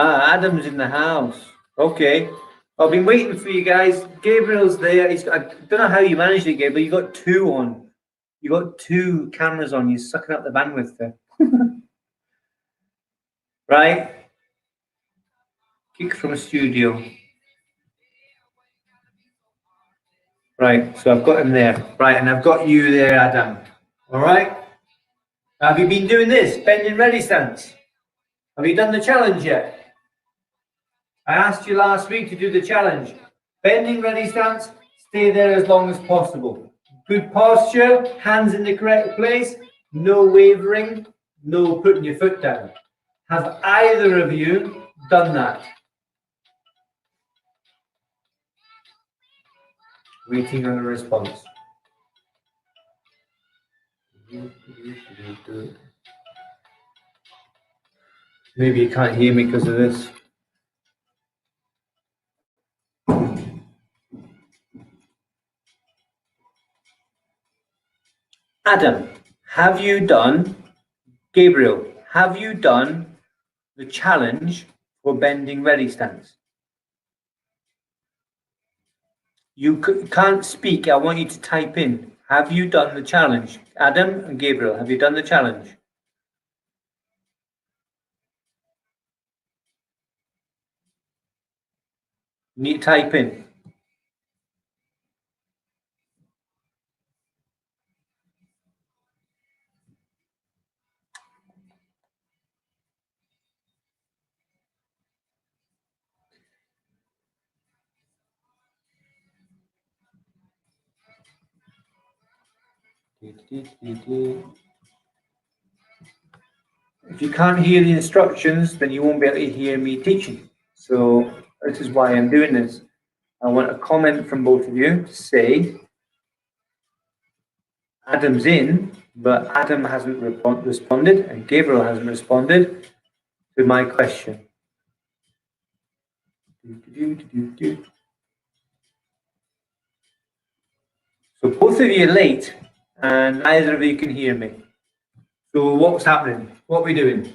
Ah, Adam's in the house. Okay. I've been waiting for you guys. Gabriel's there. I don't know how you managed it, Gabriel. You got two on. You got two cameras on. You're sucking up the bandwidth there. Right? Kick from a studio. Right, so I've got him there. Right, and I've got you there, Adam. All right? Have you been doing this? Bending ready stance? Have you done the challenge yet? I asked you last week to do the challenge. Bending ready stance, stay there as long as possible. Good posture, hands in the correct place, no wavering, no putting your foot down. Have either of you done that? Waiting on a response. Maybe you can't hear me because of this. Adam, have you done, Gabriel, have you done the challenge for bending ready stance? You can't speak. I want you to type in. Have you done the challenge? Adam and Gabriel, have you done the challenge? You need to type in. If you can't hear the instructions, then you won't be able to hear me teaching. So this is why I'm doing this. I want a comment from both of you to say Adam's in, but Adam hasn't responded and Gabriel hasn't responded to my question. So both of you are late and neither of you can hear me. So what's happening? What are we doing?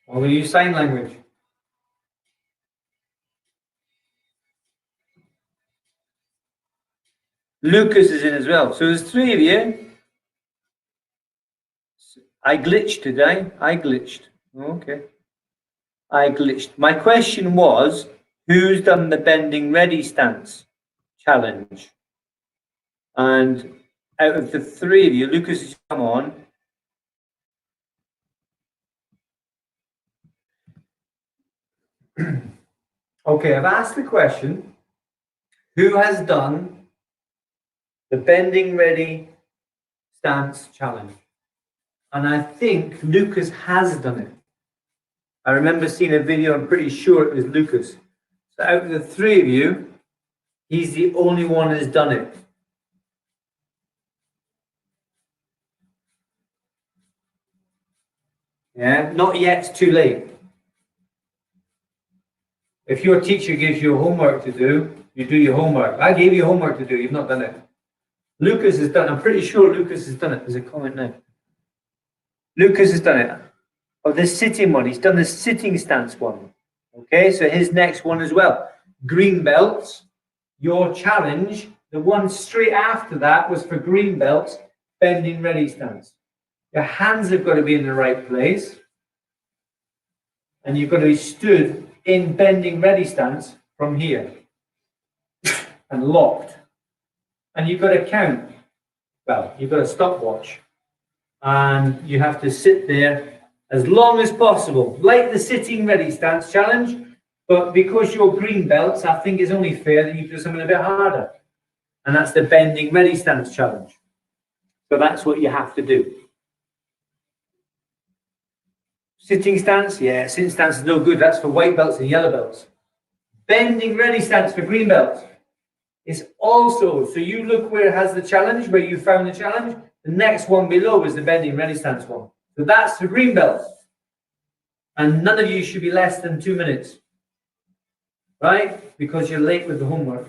Well, we use sign language. Lucas is in as well. So there's three of you. I glitched today. I glitched. Okay. I glitched. My question was, who's done the bending ready stance challenge? And out of the three of you, Lucas has come on. Okay, I've asked the question, who has done the bending ready stance challenge? And I think Lucas has done it. I remember seeing a video, I'm pretty sure it was Lucas. So out of the three of you, he's the only one who's done it. Yeah, not yet, it's too late. If your teacher gives you homework to do, you do your homework. I gave you homework to do, you've not done it. Lucas has done it, I'm pretty sure Lucas has done it. There's a comment now. Lucas has done it. Oh, the sitting one, he's done the sitting stance one. Okay, so his next one as well. Green belts, your challenge, the one straight after that was for green belts, bending ready stance. Your hands have got to be in the right place. And you've got to be stood in bending ready stance from here. And locked. And you've got to count. Well, you've got a stopwatch. And you have to sit there as long as possible, like the sitting ready stance challenge, but because you're green belts, I think it's only fair that you do something a bit harder. And that's the bending ready stance challenge. So that's what you have to do. Sitting stance, yeah, sitting stance is no good. That's for white belts and yellow belts. Bending ready stance for green belts is also, so you look where it has the challenge, where you found the challenge, the next one below is the bending ready stance one. So that's the green belts. And none of you should be less than 2 minutes. Right? Because you're late with the homework.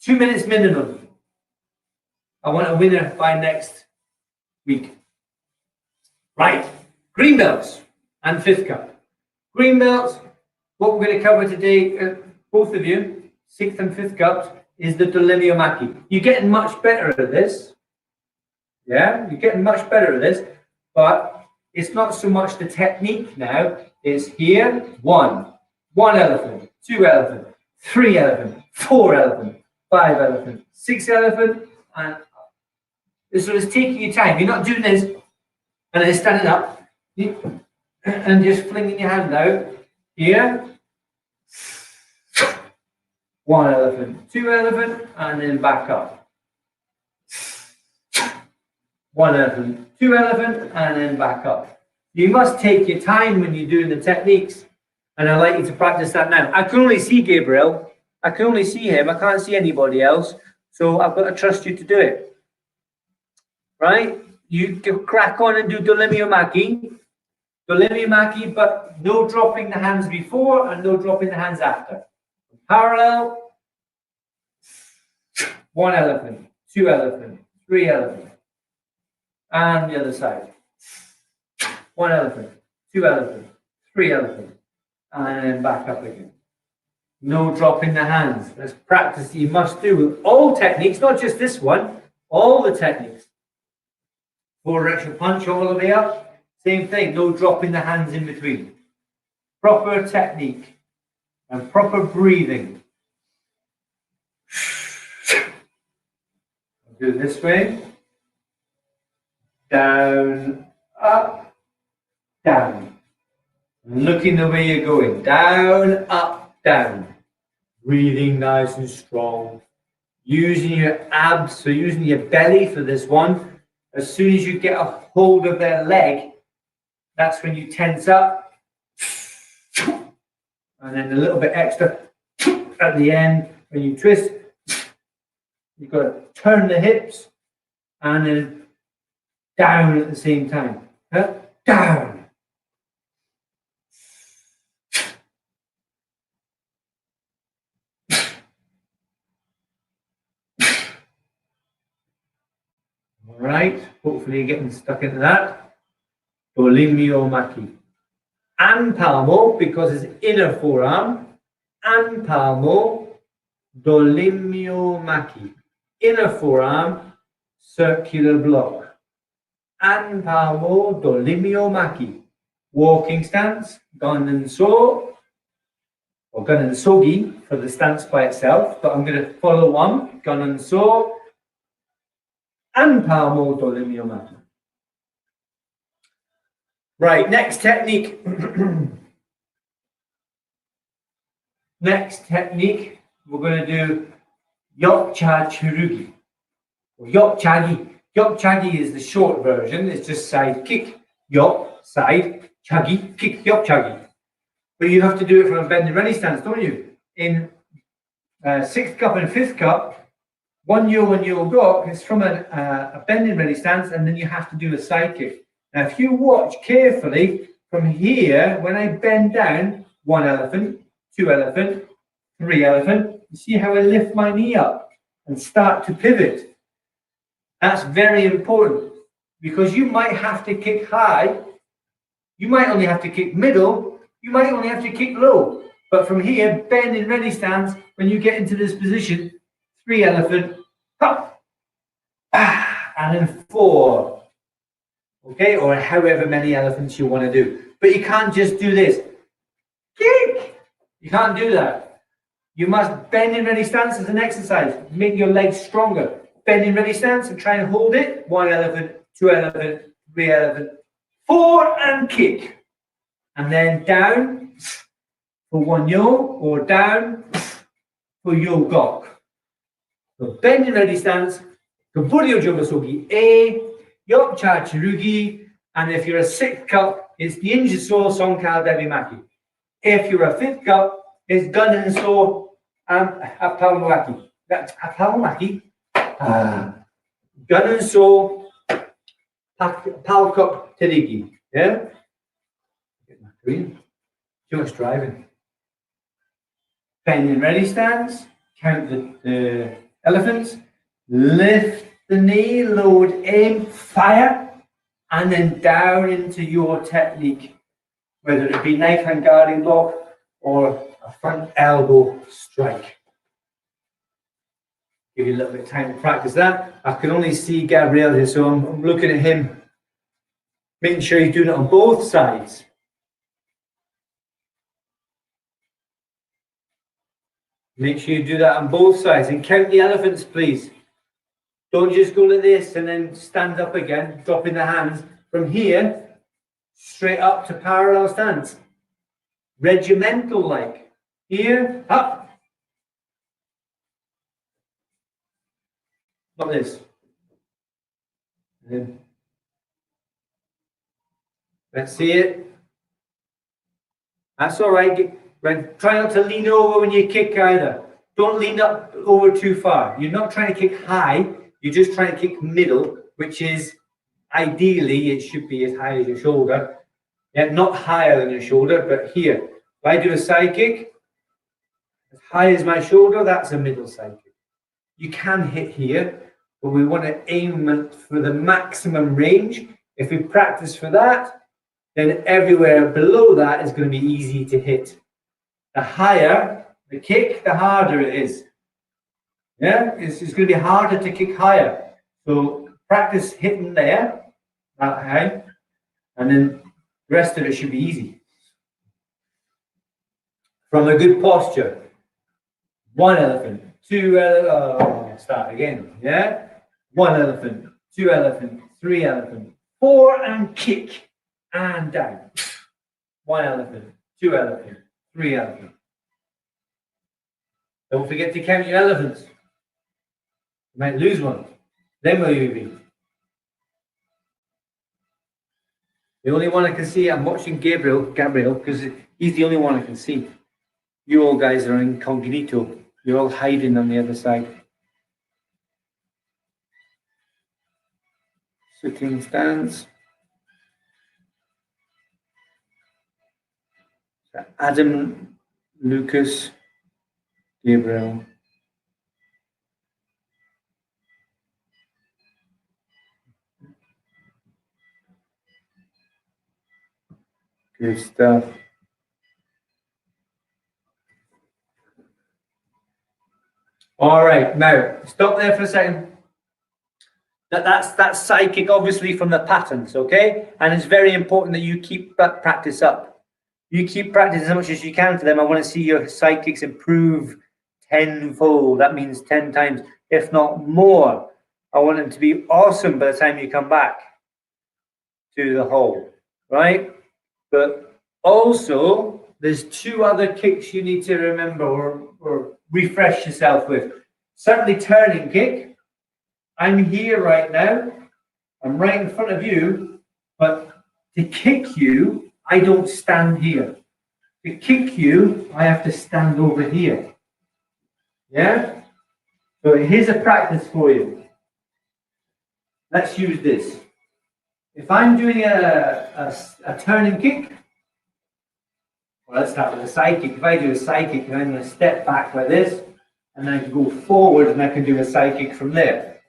2 minutes minimum. I want a winner by next week. Right, green belts and fifth cup. Green belts, what we're going to cover today, both of you, sixth and fifth cups, is the Dolemio-Maki. You're getting much better at this. Yeah, you're getting much better at this, but it's not so much the technique now. It's here, one elephant, 2 elephant, 3 elephant, 4 elephant, 5 elephant, 6 elephant, and so it's taking your time. You're not doing this and then standing up and just flinging your hand out. Here, 1 elephant, 2 elephant, and then back up. 1 elephant, 2 elephant, and then back up. You must take your time when you're doing the techniques, and I'd like you to practice that now. I can only see Gabriel. I can only see him. I can't see anybody else, so I've got to trust you to do it. Right? You can crack on and do Dolemio-Maki. Dolemio-Maki, but no dropping the hands before and no dropping the hands after. Parallel. 1 elephant, 2 elephant, 3 elephant. And the other side. 1 elephant, 2 elephant, 3 elephant. And then back up again. No dropping the hands. That's practice you must do with all techniques, not just this one, all the techniques. Forward direction punch all the way up. Same thing, no dropping the hands in between. Proper technique and proper breathing. Do it this way. Down, up, down. Looking the way you're going. Down, up, down. Breathing nice and strong. Using your abs, so using your belly for this one. As soon as you get a hold of their leg, that's when you tense up. And then a little bit extra at the end when you twist. You've got to turn the hips and then down at the same time. Down. All right, hopefully you're getting stuck into that. Dolemio-Maki. And palmo, because it's inner forearm. And palmo, Dolemio-Maki. Inner forearm, circular block. And palmo, Dolemio-Maki. Walking stance, gun and so, or gun and sogi for the stance by itself, but I'm going to follow one, gun and so, and palmo, Dolemio-Maki. Right, next technique. Next technique, we're going to do Yopcha-Chirugi, or Yop-Chagi. Yop-Chagi is the short version, it's just side kick. Yop, side, chagi, kick, Yop-Chagi. But you have to do it from a bending ready stance, don't you? In sixth cup and fifth cup, one yo and yo gok is from a bending ready stance, and then you have to do a side kick. Now, if you watch carefully from here, when I bend down, 1 elephant, 2 elephant, 3 elephant, you see how I lift my knee up and start to pivot. That's very important because you might have to kick high, you might only have to kick middle, you might only have to kick low. But from here, bend in ready stance, when you get into this position, 3 elephant, hop, and then 4. Okay, or however many elephants you want to do. But you can't just do this. Kick! You can't do that. You must bend in ready stance as an exercise. Make your legs stronger. Bend in ready stance and try and hold it. 1 elephant, 2 elephant, 3 elephant, 4, and kick. And then down for 1 yo, or down for yo gok. So bend in ready stance. Kaburio jobasogi A. Yopcha-Chirugi, and if you're a sixth cup, it's the Injiso Sonkal Devi-Maki. If you're a fifth cup, it's Gun and So Apalmaki. That's Apalmaki. Gun and So Palkop Terigi. Yeah? Get my green. Too much driving. Bend in ready stance. Count the Elephants, lift the knee, load, aim, fire, and then down into your technique, whether it be knife hand guarding lock or a front elbow strike. Give you a little bit of time to practice that. I can only see Gabriel here, so I'm looking at him, making sure he's doing it on both sides. Make sure you do that on both sides and count the elephants, please. Don't just go like this and then stand up again, dropping the hands. From here, straight up to parallel stance. Regimental like. Here, up. Not this. Let's see it. That's all right. Try not to lean over when you kick either. Don't lean up over too far. You're not trying to kick high. You're just trying to kick middle, which is ideally, it should be as high as your shoulder. Yeah, not higher than your shoulder, but here. If I do a side kick, as high as my shoulder, that's a middle side kick. You can hit here, but we want to aim for the maximum range. If we practice for that, then everywhere below that is going to be easy to hit. The higher the kick, the harder it is. Yeah, it's going to be harder to kick higher. So practice hitting there, that high, and then the rest of it should be easy. From a good posture. 1 elephant, 2 elephant, start again, yeah? 1 elephant, 2 elephant, 3 elephant, 4 and kick, and down. 1 elephant, 2 elephant, 3 elephant. Don't forget to count your elephants. You might lose one. Then will you be? The only one I can see, I'm watching Gabriel, because he's the only one I can see. You all guys are incognito. You're all hiding on the other side. Sitting stance. Adam, Lucas, Gabriel. Good stuff. All right, now stop there for a second. That's side kick, obviously, from the patterns, okay? And it's very important that you keep that practice up. You keep practicing as much as you can for them. I want to see your side kicks improve tenfold. That means 10 times, if not more. I want them to be awesome by the time you come back to the hole, right? But also, there's 2 other kicks you need to remember or refresh yourself with. Certainly turning kick. I'm here right now. I'm right in front of you, but to kick you, I don't stand here. To kick you, I have to stand over here. Yeah? So here's a practice for you. Let's use this. If I'm doing a turning kick, well, let's start with a side kick. If I do a side kick, I'm going to step back like this, and then I can go forward, and I can do a side kick from there.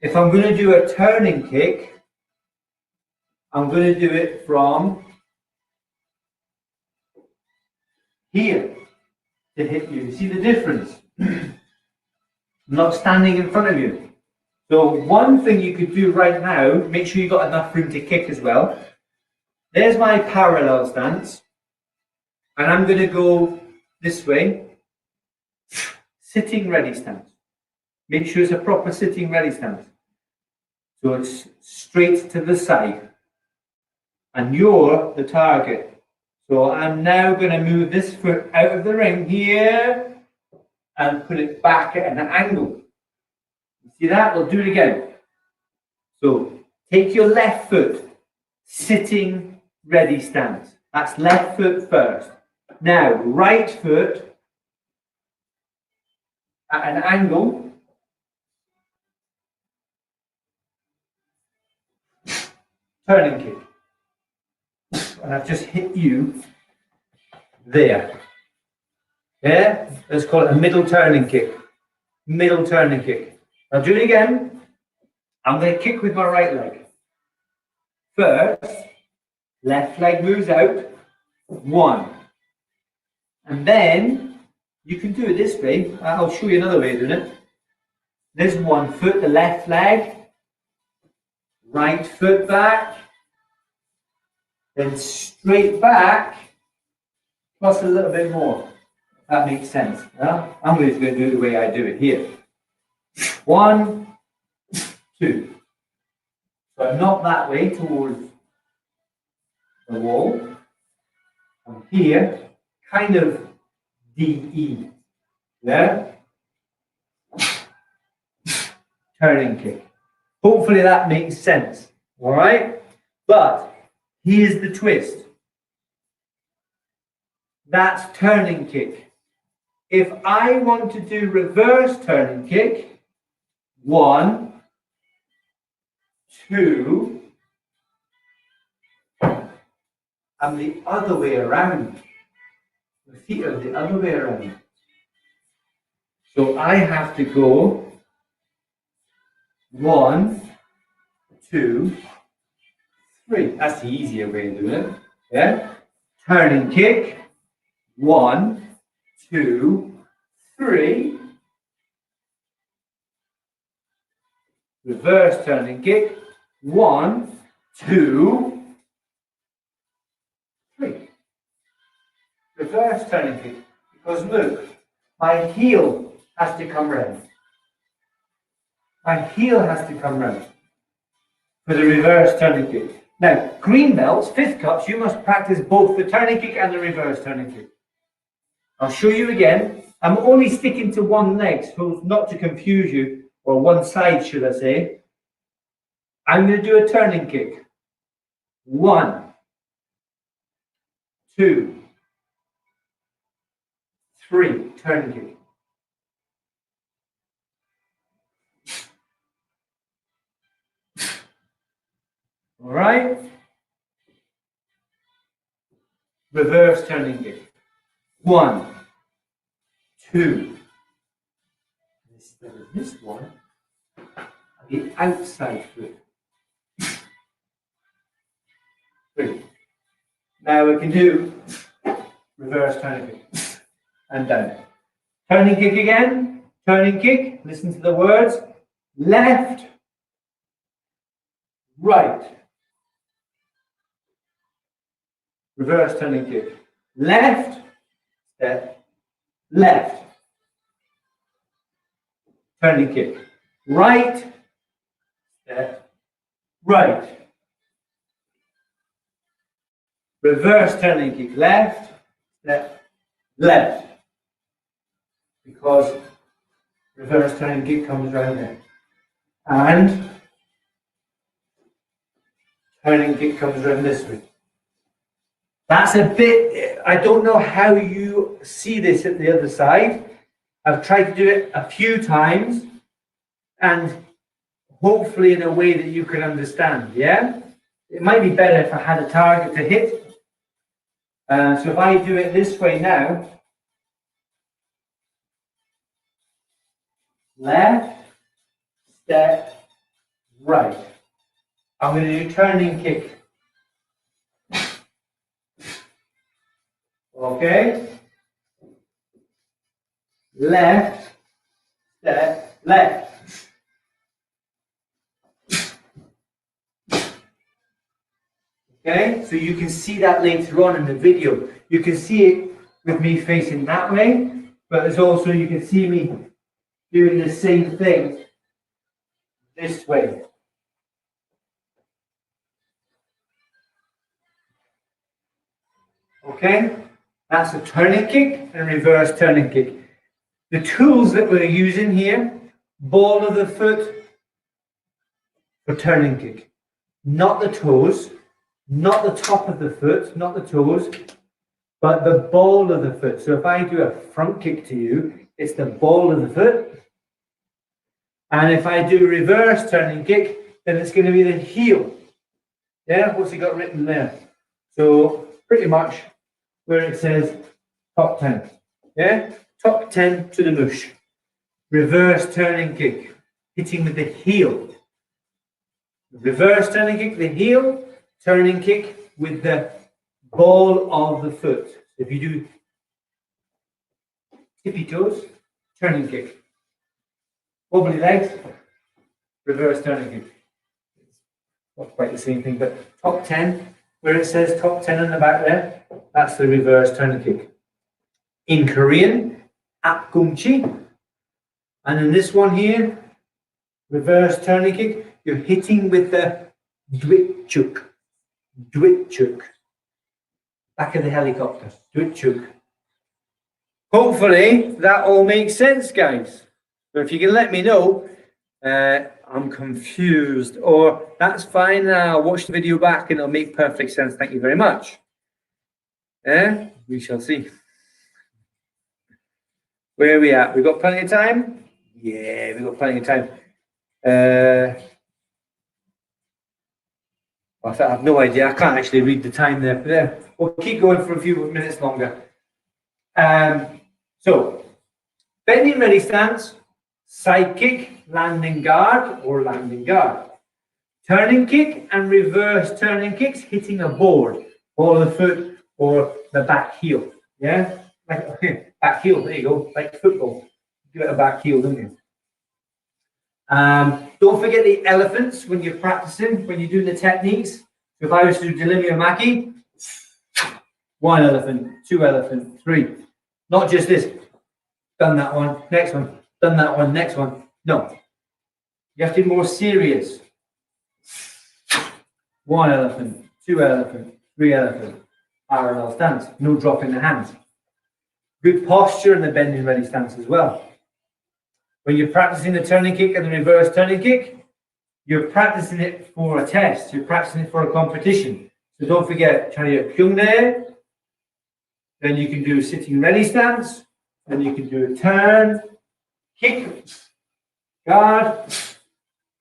If I'm going to do a turning kick, I'm going to do it from here to hit you. See the difference? I'm not standing in front of you. So one thing you could do right now, make sure you've got enough room to kick as well. There's my parallel stance. And I'm going to go this way. Sitting ready stance. Make sure it's a proper sitting ready stance. So it's straight to the side. And you're the target. So I'm now going to move this foot out of the ring here and put it back at an angle. You see that? We'll do it again. So take your left foot, sitting ready stance. That's left foot first. Now, right foot at an angle. Turning kick. And I've just hit you there. Yeah? Let's call it a middle turning kick. middle turning kick. I'll do it again. I'm going to kick with my right leg. First, left leg moves out, 1. And then you can do it this way. I'll show you another way of doing it. There's 1 foot, the left leg, right foot back, then straight back, plus a little bit more. That makes sense. I'm just going to do it the way I do it here. 1, 2. So not that way towards the wall. And here, kind of DE. Yeah? Turning kick. Hopefully that makes sense. All right? But here's the twist. That's turning kick. If I want to do reverse turning kick, 1, 2, and the other way around. The feet are the other way around. So I have to go 1, 2, 3. That's the easier way of doing it. Yeah? Turning kick. 1, 2, 3. Reverse turning kick. 1, 2, 3. Reverse turning kick. Because look, my heel has to come round. My heel has to come round for the reverse turning kick. Now, green belts, 5th cups, you must practice both the turning kick and the reverse turning kick. I'll show you again. I'm only sticking to one leg, so not to confuse you, or one side, should I say. I'm going to do a turning kick. 1, 2, 3, turning kick. All right? Reverse turning kick. 1, 2. Instead of this one, the outside foot. 3. Now we can do reverse turning kick and down. Turning kick again. Turning kick. Listen to the words. Left, right. Reverse turning kick. Left, step, left. Turning kick. Right, step, right. Reverse turning kick. Left, step, left. Because reverse turning kick comes round there. And turning kick comes round this way. That's a bit, I don't know how you see this at the other side. I've tried to do it a few times and hopefully in a way that you can understand, yeah? It might be better if I had a target to hit. So if I do it this way now, left, step, right. I'm going to do turning kick. Okay? Left, step, left. Okay? So you can see that later on in the video. You can see it with me facing that way, but there's also, you can see me doing the same thing this way. Okay? That's a turning kick and reverse turning kick. The tools that we're using here, ball of the foot for turning kick. Not the toes, not the top of the foot, not the toes, but the ball of the foot. So if I do a front kick to you, it's the ball of the foot. And if I do reverse turning kick, then it's going to be the heel. Yeah, what's it got written there? So pretty much where it says top 10. Yeah, top 10 to the mush. reverse turning kick, hitting with the heel. Reverse turning kick, the heel, turning kick with the ball of the foot. If you do tippy toes, turning kick. Wobbly legs, reverse turning kick. Not quite the same thing, but top 10, where it says top 10 in the back there, that's the reverse turning kick. In Korean, apgumchi. And in this one here, reverse turning kick, you're hitting with the dwitchuk. Dwitchuk. Back of the helicopter. Dwitchuk. Hopefully that all makes sense, guys. So if you can let me know, I'm confused, or that's fine. I'll watch the video back and it'll make perfect sense. Thank you very much. We shall see. Where are we at? We've got plenty of time? Yeah, we've got plenty of time. I have no idea. I can't actually read the time there. But we'll keep going for a few minutes longer. So, bending ready stance, side kick, landing guard or landing guard. Turning kick and reverse turning kicks, hitting a board, ball of the foot or the back heel. Yeah? Like, back heel, there you go, like football. You get a back heel, don't you? Don't forget the elephants when you're practicing, when you're doing the techniques. So if I was to do delivery maki, 1 elephant, 2 elephant, 3. Not just this. Done that one, next one. Done that one, next one. No. You have to be more serious. 1 elephant, 2 elephant, 3 elephant. Parallel stance. No dropping the hands. Good posture in the bending ready stance as well. When you're practicing the turning kick and the reverse turning kick, you're practicing it for a test. You're practicing it for a competition. So don't forget, chariot kyungnae. Then you can do sitting ready stance. Then you can do a turn, kick, guard,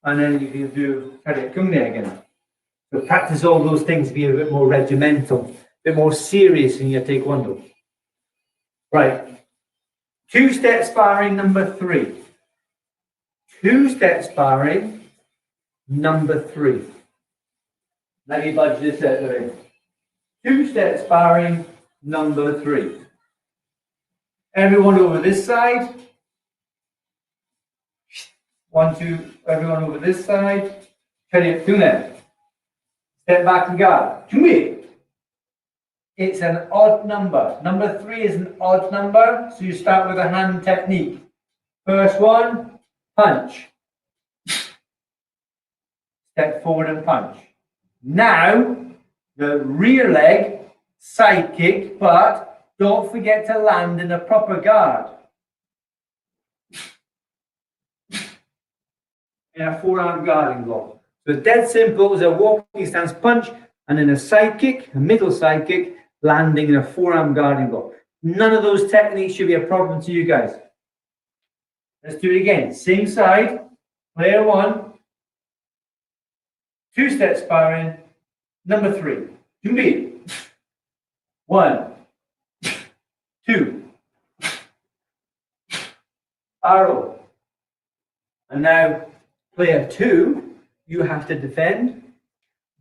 and then you can do chariot kyungnae again. So practice all those things to be a bit more regimental, a bit more serious in your taekwondo. Right. 2-step sparring number 3. 2-step sparring number 3. Let me budge this out of the way. 2-step sparring number 3. Everyone over this side. 1, 2. Everyone over this side. Chariot kyungnae. Step back and guard. It's an odd number. Number 3 is an odd number, so you start with a hand technique. First one, punch. Step forward and punch. Now, the rear leg, side kick, but don't forget to land in a proper guard. In a forearm guarding block. So dead simple is a walking stance punch, and then a side kick, a middle side kick, landing in a forearm guarding block. None of those techniques should be a problem to you guys. Let's do it again. Same side, player 1, 2-step sparring, number 3. Junbi. 1, 2, arrow. And now, player 2, you have to defend.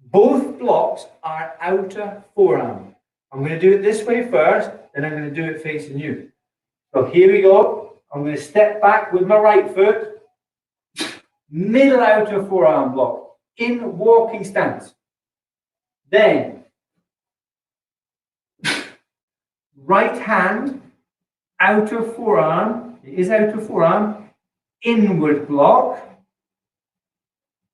Both blocks are outer forearm. I'm going to do it this way first, then I'm going to do it facing you. So here we go. I'm going to step back with my right foot, middle outer forearm block, in walking stance. Then, right hand, outer forearm, it is outer forearm, inward block,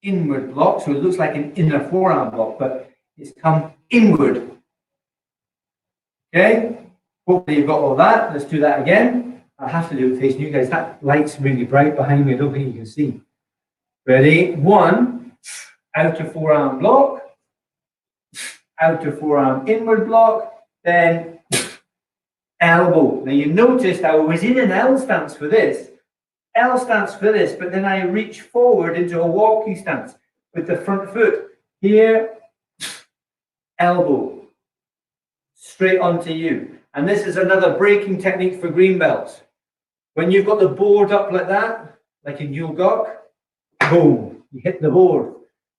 so it looks like an inner forearm block, but it's come inward. Okay, hopefully you've got all that. Let's do that again. I have to do it facing you guys. That light's really bright behind me. I don't think you can see. Ready? 1, outer forearm block, outer forearm inward block, then elbow. Now you noticed I was in an L stance for this. L stance for this, but then I reach forward into a walking stance with the front foot. Here, elbow. Straight onto you. And this is another breaking technique for green belts. When you've got the board up like that, like in yoga, boom, you hit the board.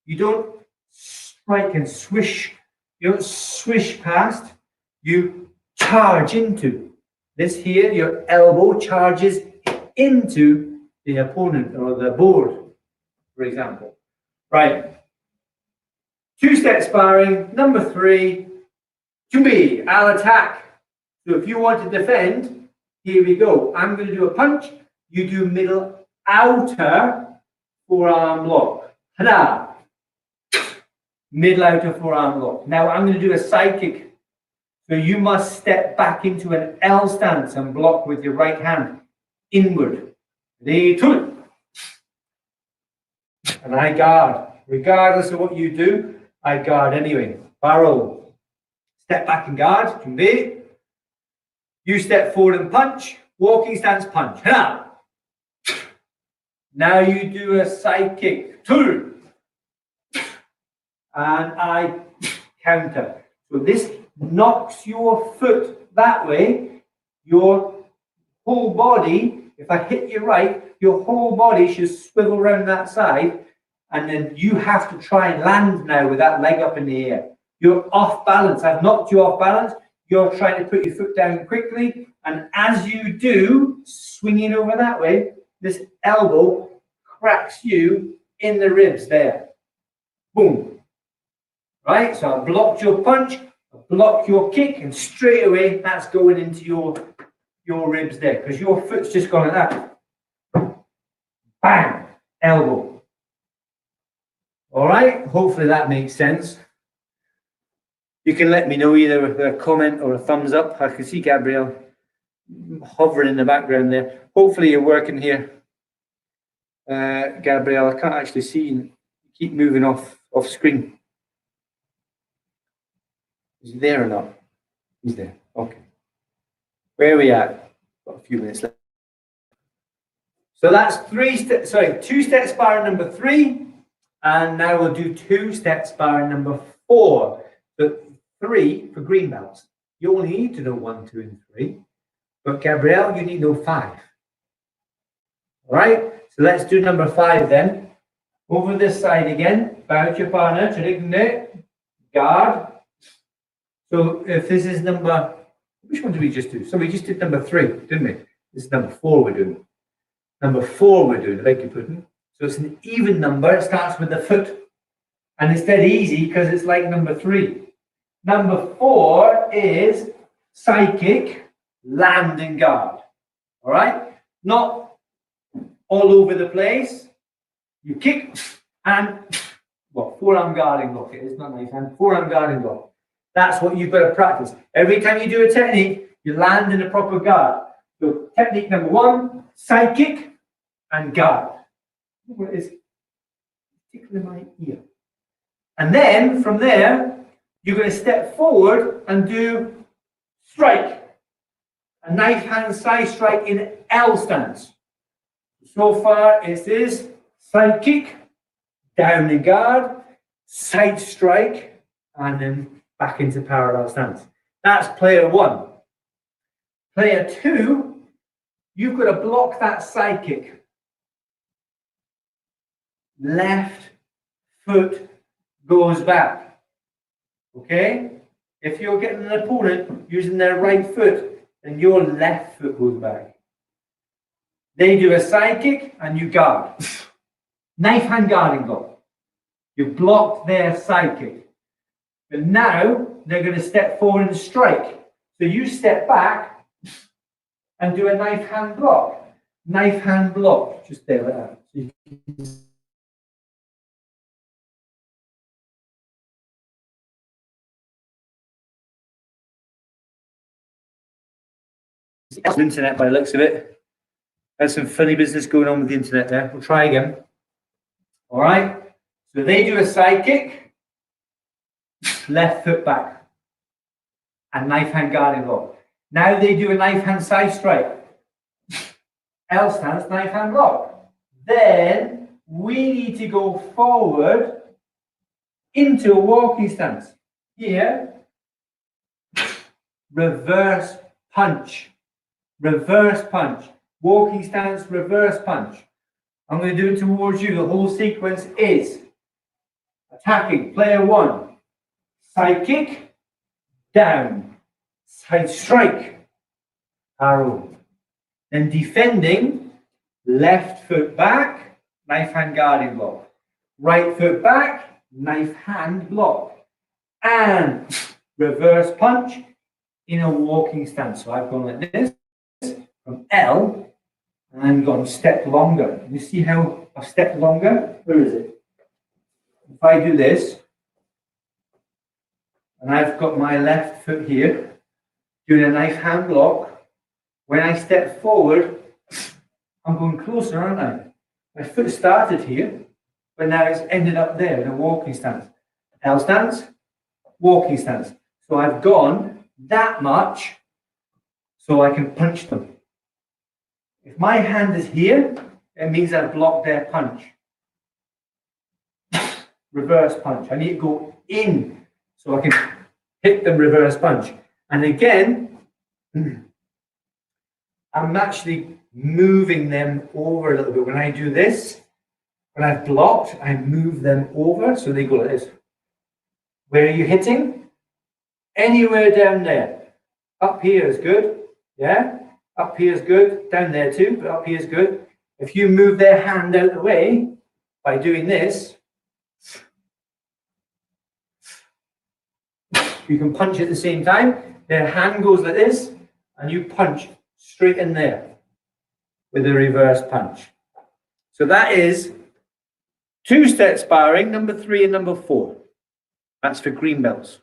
You don't strike and swish. You don't swish past. You charge into. This here, your elbow charges into the opponent or the board, for example. Right. Two-step sparring. Number 3. To me, I'll attack. So if you want to defend, here we go. I'm going to do a punch. You do middle outer forearm block. Ta-da! Middle outer forearm block. Now I'm going to do a side kick. So you must step back into an L stance and block with your right hand inward. Ready, two. And I guard. Regardless of what you do, I guard anyway. Barrel. Step back and guard. Jumbe. You step forward and punch. Walking stance punch. Ha! Now you do a side kick. Two. And I counter. So this knocks your foot that way. Your whole body, if I hit you right, your whole body should swivel around that side. And then you have to try and land now with that leg up in the air. You're off balance. I've knocked you off balance. You're trying to put your foot down quickly. And as you do, swinging over that way, this elbow cracks you in the ribs there. Boom. Right? So I blocked your punch, I blocked your kick, and straight away that's going into your ribs there because your foot's just gone like that. Bang! Elbow. All right? Hopefully that makes sense. You can let me know either with a comment or a thumbs up. I can see Gabrielle hovering in the background there. Hopefully you're working here. Gabrielle, I can't actually see you. Keep moving off screen. Is he there or not? He's there. Okay. Where are we at? Got a few minutes left. So that's two-step sparring number 3. And now we'll do two-step sparring number 4. So 3 for green belts. You only need to know 1, 2, and 3. But Gabrielle, you need to know 5. All right? So let's do number 5 then. Over this side again. Bow to your partner. Guard. So if this is number, which one did we just do? So we just did number 3, didn't we? This is number 4 we're doing. Number 4 we're doing, I beg your pardon. So it's an even number. It starts with the foot. And it's dead easy because it's like number 3. Number 4 is side kick, land and guard. All right? Not all over the place. You kick and, well, forearm guarding block. It's not nice hand. Forearm guarding block. That's what you've got to practice. Every time you do a technique, you land in a proper guard. So technique number 1, side kick and guard. What is tickling my ear? And then from there, you're going to step forward and do strike. A knife hand side strike in L stance. So far it is side kick, down and guard, side strike, and then back into parallel stance. That's player 1. Player 2, you've got to block that side kick. Left foot goes back. Okay? If you're getting an opponent using their right foot, then your left foot goes back. They do a side kick and you guard. Knife hand guarding block. You blocked their side kick. But now they're going to step forward and strike. So you step back and do a knife hand block. Knife hand block. Just there like that. So you can internet by the looks of it. There's some funny business going on with the internet there. We'll try again. All right. So they do a side kick, left foot back, and knife hand guarding block. Now they do a knife hand side strike, L stance, knife hand block. Then we need to go forward into a walking stance. Here, reverse punch. Reverse punch. walking stance, reverse punch. I'm going to do it towards you. The whole sequence is attacking, player one, side kick, down, side strike, arrow. Then defending, left foot back, knife hand guarding block. Right foot back, knife hand block. And reverse punch in a walking stance. So I've gone like this, from L, and I've gone step longer. You see how I've stepped longer? Where is it? If I do this, and I've got my left foot here, doing a knife hand block, when I step forward, I'm going closer, aren't I? My foot started here, but now it's ended up there in a walking stance. L stance, walking stance. So I've gone that much so I can punch them. If my hand is here, it means I've blocked their punch. Reverse punch. I need to go in so I can hit them reverse punch. And again, I'm actually moving them over a little bit. When I do this, when I've blocked, I move them over so they go like this. Where are you hitting? Anywhere down there. Up here is good. Yeah? Up here is good. Down there too, but up here is good. If you move their hand out of the way by doing this, you can punch at the same time. Their hand goes like this, and you punch straight in there with a reverse punch. So that is two-step sparring, number 3 and number 4. That's for green belts.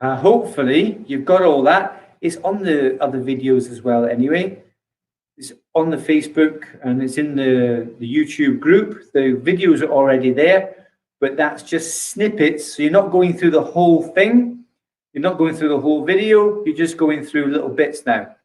Hopefully, you've got all that. It's on the other videos as well anyway. It's on the Facebook and it's in the YouTube group. The videos are already there, but that's just snippets. So you're not going through the whole thing. You're not going through the whole video. You're just going through little bits now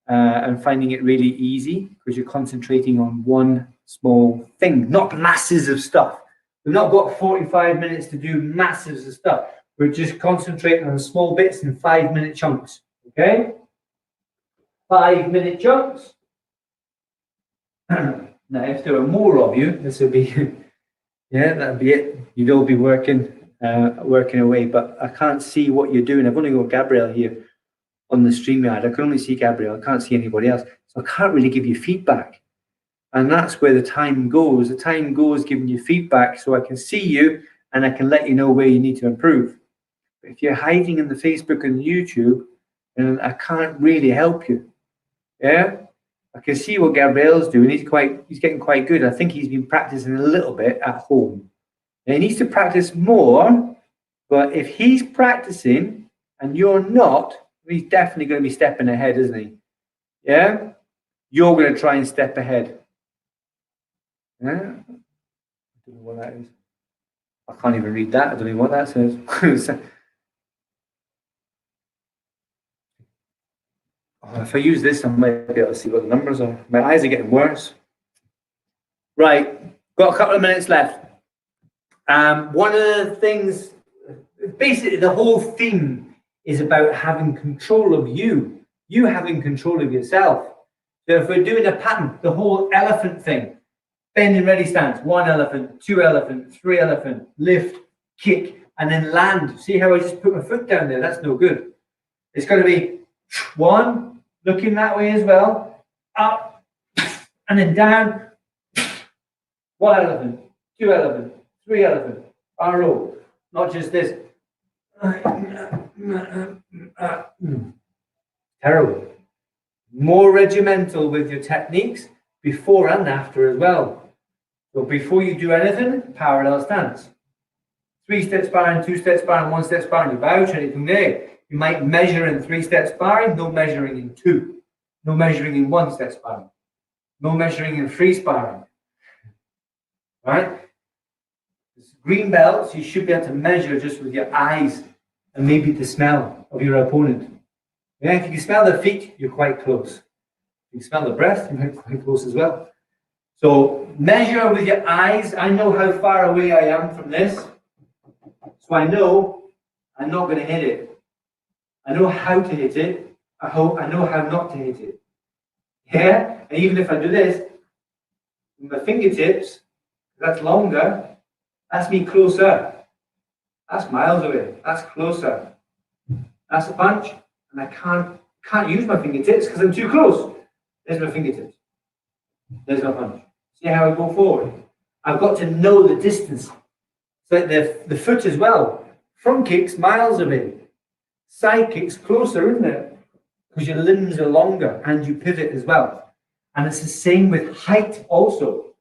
and finding it really easy because you're concentrating on one small thing, not masses of stuff. We've not got 45 minutes to do masses of stuff. We're just concentrating on small bits in 5-minute chunks, okay? 5-minute chunks. Now, if there were more of you, this would be, yeah, that'd be it. You'd all be working away, but I can't see what you're doing. I've only got Gabrielle here on the StreamYard. I can only see Gabrielle. I can't see anybody else. So I can't really give you feedback. And that's where the time goes. The time goes giving you feedback so I can see you and I can let you know where you need to improve. But if you're hiding in the Facebook and the YouTube, then I can't really help you. Yeah? I can see what Gabrielle's doing. He's getting quite good. I think he's been practicing a little bit at home. Now, he needs to practice more, but if he's practicing and you're not, he's definitely going to be stepping ahead, isn't he? Yeah? You're going to try and step ahead. Yeah? I don't know what that is. I can't even read that. I don't know what that says. If I use this, I might be able to see what the numbers are. My eyes are getting worse. Right, got a couple of minutes left. One of the things, basically the whole theme is about having control of you having control of yourself. So if we're doing a pattern, the whole elephant thing, bend and ready stance, 1 elephant, 2 elephant, 3 elephant, lift, kick, and then land. See how I just put my foot down there? That's no good. It's got to be 1, looking that way as well, up, and then down, 1 elephant, 2 elephant, 3 elephant, arrow, not just this. Terrible. More regimental with your techniques before and after as well. So before you do anything, parallel stance. 3-step sparring, 2-step sparring, 1-step sparring, about anything there. You might measure in 3-step sparring, no measuring in 2. No measuring in 1-step sparring. No measuring in 3 sparring. Right? Green belts, you should be able to measure just with your eyes and maybe the smell of your opponent. Yeah, if you can smell their feet, you're quite close. If you can smell the breath, you're quite close as well. So measure with your eyes. I know how far away I am from this. So I know I'm not going to hit it. I know how to hit it. I know how not to hit it. Yeah, and even if I do this, with my fingertips, that's longer, that's me closer. That's miles away, that's closer. That's a punch, and I can't use my fingertips because I'm too close. There's my fingertips. There's my punch. See how I go forward? I've got to know the distance. It's like the foot as well. Front kicks miles away. Side kicks closer, isn't it? Because your limbs are longer and you pivot as well. And it's the same with height also.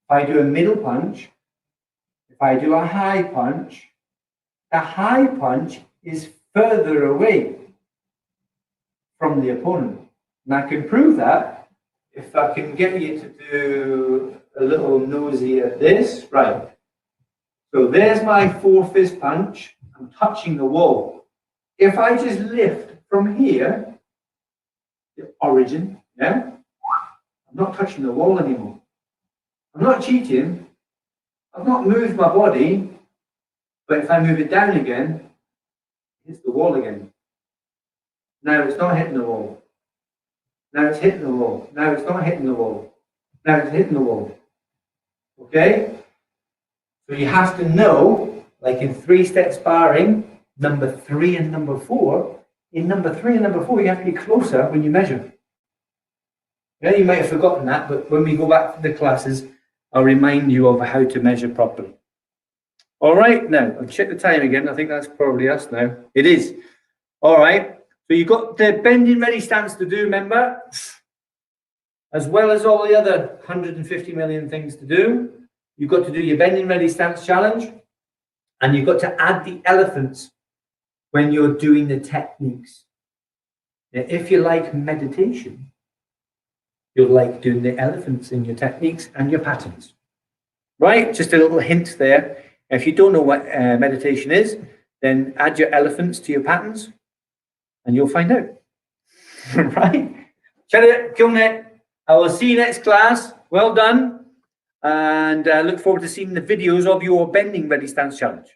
If I do a middle punch, if I do a high punch, the high punch is further away from the opponent. And I can prove that if I can get you to do a little nosy at this. Right. So there's my 4-fist punch. I'm touching the wall. If I just lift from here, the origin, yeah, I'm not touching the wall anymore. I'm not cheating. I've not moved my body, but if I move it down again, it hits the wall again. Now it's not hitting the wall. Now it's hitting the wall. Now it's not hitting the wall. Now it's hitting the wall. Okay? So you have to know, like in 3-step sparring, number 3 and number 4, in number 3 and number 4, you have to be closer when you measure. Yeah, you might have forgotten that, but when we go back to the classes, I'll remind you of how to measure properly. All right, now, I'll check the time again. I think that's probably us now. It is. All right, so you've got the bending ready stance to do, remember? As well as all the other 150 million things to do. You've got to do your bending ready stance challenge. And you've got to add the elephants when you're doing the techniques. Now, if you like meditation, you'll like doing the elephants in your techniques and your patterns. Right? Just a little hint there. If you don't know what meditation is, then add your elephants to your patterns and you'll find out. Right? I will see you next class. Well done. And look forward to seeing the videos of your bending ready stance challenge.